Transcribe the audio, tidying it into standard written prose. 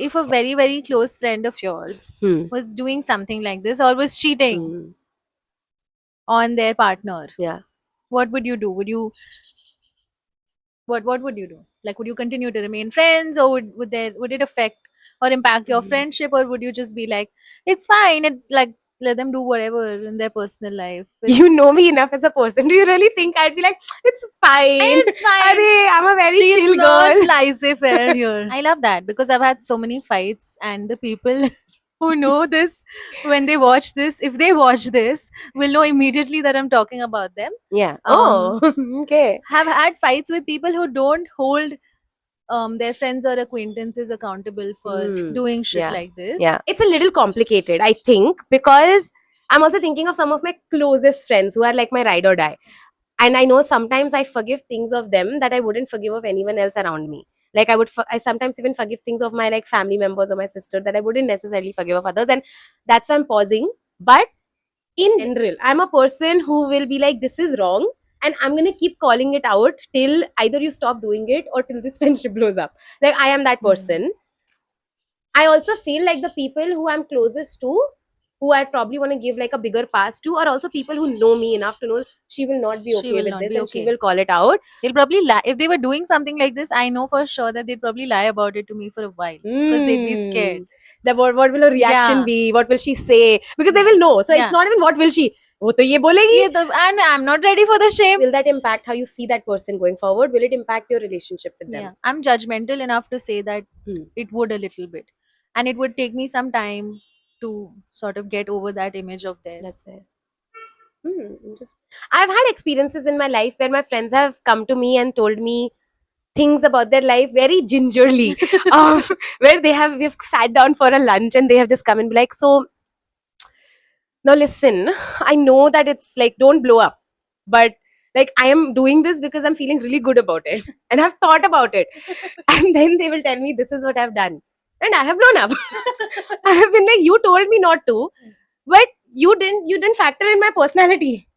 if a very, very close friend of yours Hmm. was doing something like this or was cheating Hmm. on their partner, Yeah. what would you do? What would you do? Like, would you continue to remain friends, or would it affect or impact your Hmm. friendship, or would you just be like, it's fine, it like let them do whatever in their personal life? You It's know me enough as a person. Do you really think I'd be like, it's fine? it's fine. Arey, I'm a very She's chill not girl. laissez-faire here. I love that because I've had so many fights, and the people who know this, when they watch this, if they watch this, will know immediately that I'm talking about them. Yeah. Um, Oh, okay. have had fights with people who don't hold their friends or acquaintances accountable for Hmm. doing shit Yeah. like this. Yeah. It's a little complicated, I think, because I'm also thinking of some of my closest friends who are like my ride or die. And I know sometimes I forgive things of them that I wouldn't forgive of anyone else around me. Like I sometimes even forgive things of my like family members or my sister that I wouldn't necessarily forgive of others, and that's why I'm pausing. But in general, I'm a person who will be like, this is wrong, and I'm gonna keep calling it out till either you stop doing it or till this friendship blows up. Like I am that Hmm. person. I also feel like the people who I'm closest to, who I probably want to give like a bigger pass to, are also people who know me enough to know she will not be She okay will with not this be and she okay. will call it out. They'll probably lie. If they were doing something like this, I know for sure that they'd probably lie about it to me for a while because they'd be scared. Hmm. The what will her reaction Yeah. be? What will she say? Because they will know. So it's Yeah. not even what will she. वो तो ये बोलेगी. And I'm not ready for the shame. Will that impact how you see that person going forward? Will it impact your relationship with them? Yeah. I'm judgmental enough to say that Hmm. it would a little bit. And it would take me some time to sort of get over that image of That's theirs. fair. Interesting. I've had experiences in my life where my friends have come to me and told me things about their life very gingerly. um, where we've sat down for a lunch and they have just come and be like, so now listen, I know that it's like, don't blow up, but like I am doing this because I'm feeling really good about it and I've thought about it. And then they will tell me this is what I've done. And I have blown up. I have been like, you told me not to, but you didn't factor in my personality.